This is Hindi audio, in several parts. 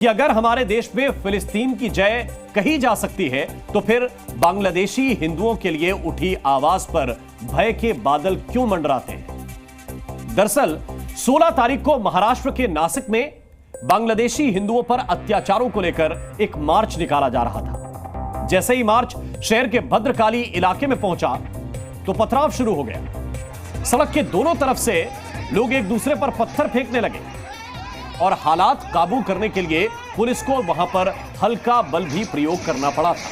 कि अगर हमारे देश में फिलिस्तीन की जय कही जा सकती है तो फिर बांग्लादेशी हिंदुओं के लिए उठी आवाज पर भय के बादल क्यों मंडराते हैं। दरअसल 16 तारीख को महाराष्ट्र के नासिक में बांग्लादेशी हिंदुओं पर अत्याचारों को लेकर एक मार्च निकाला जा रहा था। जैसे ही मार्च शहर के भद्रकाली इलाके में पहुंचा तो पथराव शुरू हो गया। सड़क के दोनों तरफ से लोग एक दूसरे पर पत्थर फेंकने लगे और हालात काबू करने के लिए पुलिस को वहां पर हल्का बल भी प्रयोग करना पड़ा था।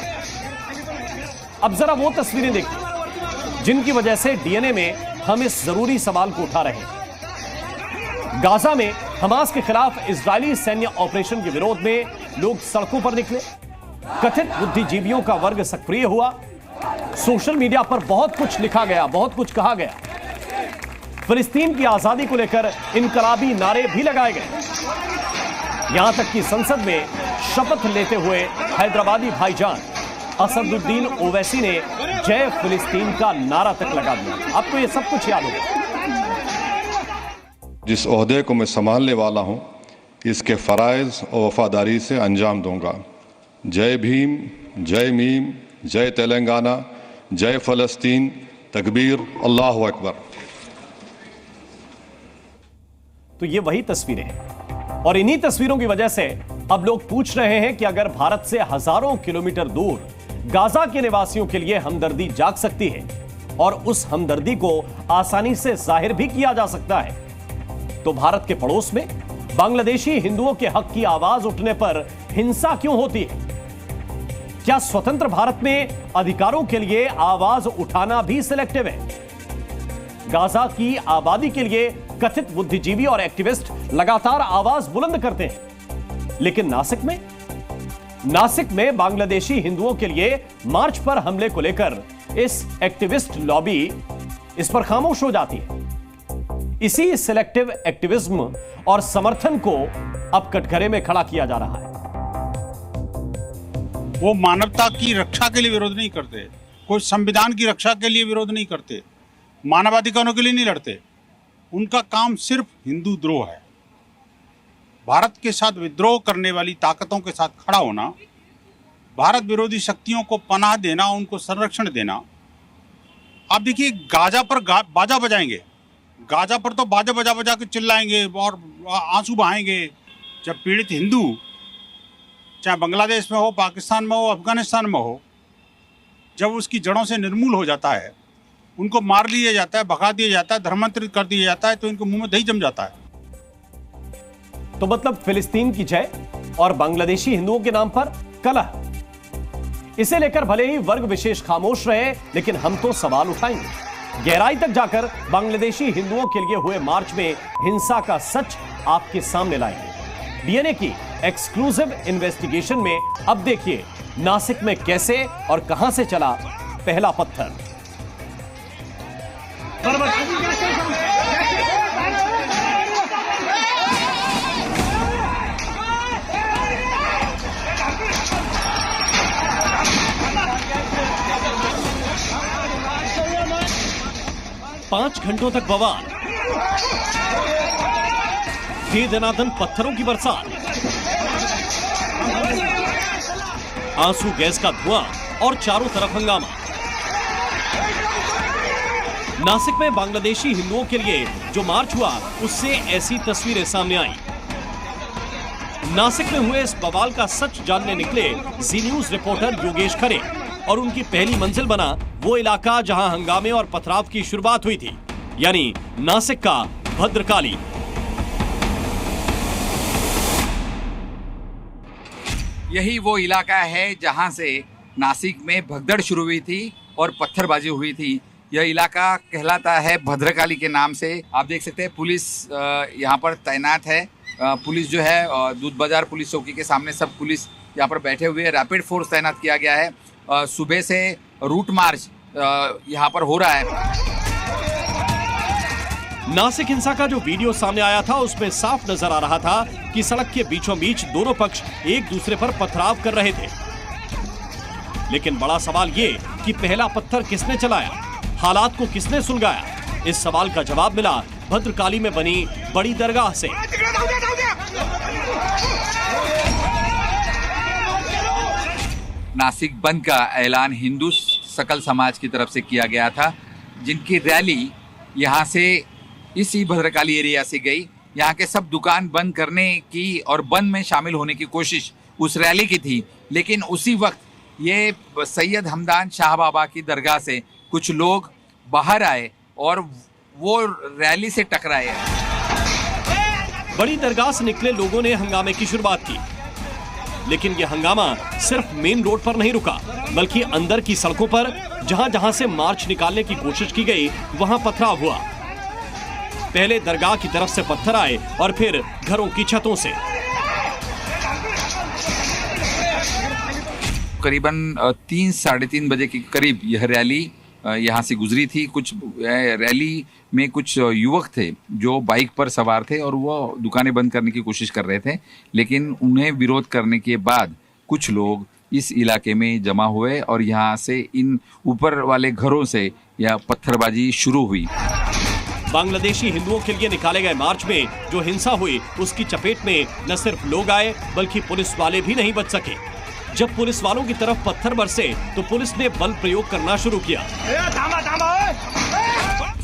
अब जरा वो तस्वीरें देखिए जिनकी वजह से डीएनए में हम इस जरूरी सवाल को उठा रहे हैं। गाजा में हमास के खिलाफ इजरायली सैन्य ऑपरेशन के विरोध में लोग सड़कों पर निकले। कथित बुद्धिजीवियों का वर्ग सक्रिय हुआ। सोशल मीडिया पर बहुत कुछ लिखा गया, बहुत कुछ कहा गया। फिलिस्तीन की आजादी को लेकर इनकलाबी नारे भी लगाए गए। यहां तक कि संसद में शपथ लेते हुए हैदराबादी भाईजान असदुद्दीन ओवैसी ने जय फिलिस्तीन का नारा तक लगा दिया। आपको ये सब कुछ याद होगा। जिस ओहदे को मैं संभालने वाला हूं, इसके फराइज और वफादारी से अंजाम दूंगा। जय भीम, जय मीम, जय तेलंगाना, जय फलस्तीन, तकबीर, अल्लाहु अकबर। तो ये वही तस्वीरें हैं और इन्हीं तस्वीरों की वजह से अब लोग पूछ रहे हैं कि अगर भारत से हजारों किलोमीटर दूर गाजा के निवासियों के लिए हमदर्दी जाग सकती है और उस हमदर्दी को आसानी से जाहिर भी किया जा सकता है, तो भारत के पड़ोस में बांग्लादेशी हिंदुओं के हक की आवाज उठने पर हिंसा क्यों होती है? क्या स्वतंत्र भारत में अधिकारों के लिए आवाज उठाना भी सिलेक्टिव है? गाजा की आबादी के लिए कथित बुद्धिजीवी और एक्टिविस्ट लगातार आवाज बुलंद करते हैं, लेकिन नासिक में बांग्लादेशी हिंदुओं के लिए मार्च पर हमले को लेकर इस एक्टिविस्ट लॉबी इस पर खामोश हो जाती है। इसी सिलेक्टिव एक्टिविज्म और समर्थन को अब कटघरे में खड़ा किया जा रहा है। वो मानवता की रक्षा के लिए विरोध नहीं करते, कोई संविधान की रक्षा के लिए विरोध नहीं करते, मानवाधिकारों के लिए नहीं लड़ते। उनका काम सिर्फ हिंदू द्रोह है। भारत के साथ विद्रोह करने वाली ताकतों के साथ खड़ा होना, भारत विरोधी शक्तियों को पनाह देना, उनको संरक्षण देना। आप देखिए गाजा पर बाजा बजाएंगे, गाजा पर तो बाजा बजा बजा के चिल्लाएंगे और आंसू बहाएंगे। जब पीड़ित हिंदू चाहे बांग्लादेश में हो, पाकिस्तान में हो, अफगानिस्तान में हो, जब उसकी जड़ों से निर्मूल हो जाता है, उनको मार लिया जाता है, भगा दिया जाता है, धर्मांतरित कर दिया जाता है, तो इनके मुंह में दही जम जाता है। तो मतलब फिलिस्तीन की जय और बांग्लादेशी हिंदुओं के नाम पर कलह, इसे लेकर भले ही वर्ग विशेष खामोश रहे, लेकिन हम तो सवाल उठाएंगे। गहराई तक जाकर बांग्लादेशी हिंदुओं के लिए हुए मार्च में हिंसा का सच आपके सामने लाएंगे। डीएनए की एक्सक्लूसिव इन्वेस्टिगेशन में अब देखिए नासिक में कैसे और कहां से चला पहला पत्थर। 5 घंटों तक बवाल, दे दनादन पत्थरों की बरसात, आंसू गैस का धुआं और चारों तरफ हंगामा। नासिक में बांग्लादेशी हिंदुओं के लिए जो मार्च हुआ उससे ऐसी तस्वीरें सामने आई। नासिक में हुए इस बवाल का सच जानने निकले जी न्यूज रिपोर्टर योगेश खरे और उनकी पहली मंजिल बना वो इलाका जहां हंगामे और पथराव की शुरुआत हुई थी, यानी नासिक का भद्रकाली। यही वो इलाका है जहां से नासिक में भगदड़ शुरू हुई थी और पत्थरबाजी हुई थी। यह इलाका कहलाता है भद्रकाली के नाम से। आप देख सकते हैं पुलिस यहाँ पर तैनात है। पुलिस जो है दूध बाजार पुलिस चौकी के सामने सब पुलिस यहाँ पर बैठे हुए हैं। रैपिड फोर्स तैनात किया गया है। सुबह से रूट मार्च यहाँ पर हो रहा है। नासिक हिंसा का जो वीडियो सामने आया था उसमें साफ नजर आ रहा था कि सड़क के बीचों बीच दोनों पक्ष एक दूसरे पर पथराव कर रहे थे। लेकिन बड़ा सवाल ये कि पहला पत्थर किसने चलाया, हालात को किसने सुलगाया? इस सवाल का जवाब मिला भद्रकाली में बनी बड़ी दरगाह से। नासिक बंद का ऐलान हिंदू सकल समाज की तरफ से किया गया था, जिनकी रैली यहाँ से इसी भद्रकाली एरिया से गई। यहाँ के सब दुकान बंद करने की और बंद में शामिल होने की कोशिश उस रैली की थी, लेकिन उसी वक्त ये सैयद हमदान शाह बाबा की दरगाह से कुछ लोग बाहर आए और वो रैली से टकराए। बड़ी दरगाह से निकले लोगों ने हंगामे की शुरुआत की, लेकिन यह हंगामा सिर्फ मेन रोड पर नहीं रुका, बल्कि अंदर की सड़कों पर जहां जहां से मार्च निकालने की कोशिश की गई वहां पथराव हुआ। पहले दरगाह की तरफ से पत्थर आए और फिर घरों की छतों से। करीबन 3-3:30 बजे के करीब यह रैली यहाँ से गुजरी थी। कुछ रैली में कुछ युवक थे जो बाइक पर सवार थे और वो दुकानें बंद करने की कोशिश कर रहे थे, लेकिन उन्हें विरोध करने के बाद कुछ लोग इस इलाके में जमा हुए और यहाँ से इन ऊपर वाले घरों से यह पत्थरबाजी शुरू हुई। बांग्लादेशी हिंदुओं के लिए निकाले गए मार्च में जो हिंसा हुई, उसकी चपेट में न सिर्फ लोग आए बल्कि पुलिस वाले भी नहीं बच सके। जब पुलिस वालों की तरफ पत्थर बरसे तो पुलिस ने बल प्रयोग करना शुरू किया।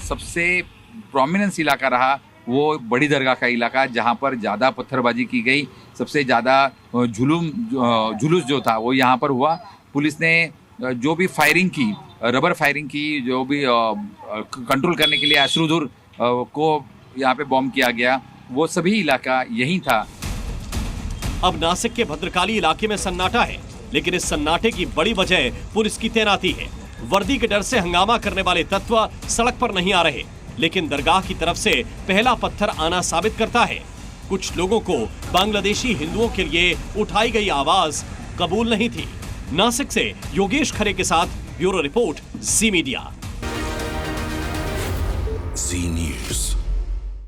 सबसे प्रोमिनेंस इलाका रहा वो बड़ी दरगाह का इलाका, जहाँ पर ज़्यादा पत्थरबाजी की गई। सबसे ज़्यादा जुलूस जो था वो यहाँ पर हुआ। पुलिस ने जो भी फायरिंग की, रबर फायरिंग की, जो भी कंट्रोल करने के लिए अश्रुधुर को यहाँ पे बॉम्ब किया गया, वो सभी इलाका यही था। अब नासिक के भद्रकाली इलाके में सन्नाटा है, लेकिन इस सन्नाटे की बड़ी वजह पुलिस की तैनाती है। वर्दी के डर से हंगामा करने वाले तत्व सड़क पर नहीं आ रहे, लेकिन दरगाह की तरफ से पहला पत्थर आना साबित करता है कुछ लोगों को बांग्लादेशी हिंदुओं के लिए उठाई गई आवाज कबूल नहीं थी। नासिक से योगेश खरे के साथ ब्यूरो रिपोर्ट, जी मीडिया। जी न्यूज़।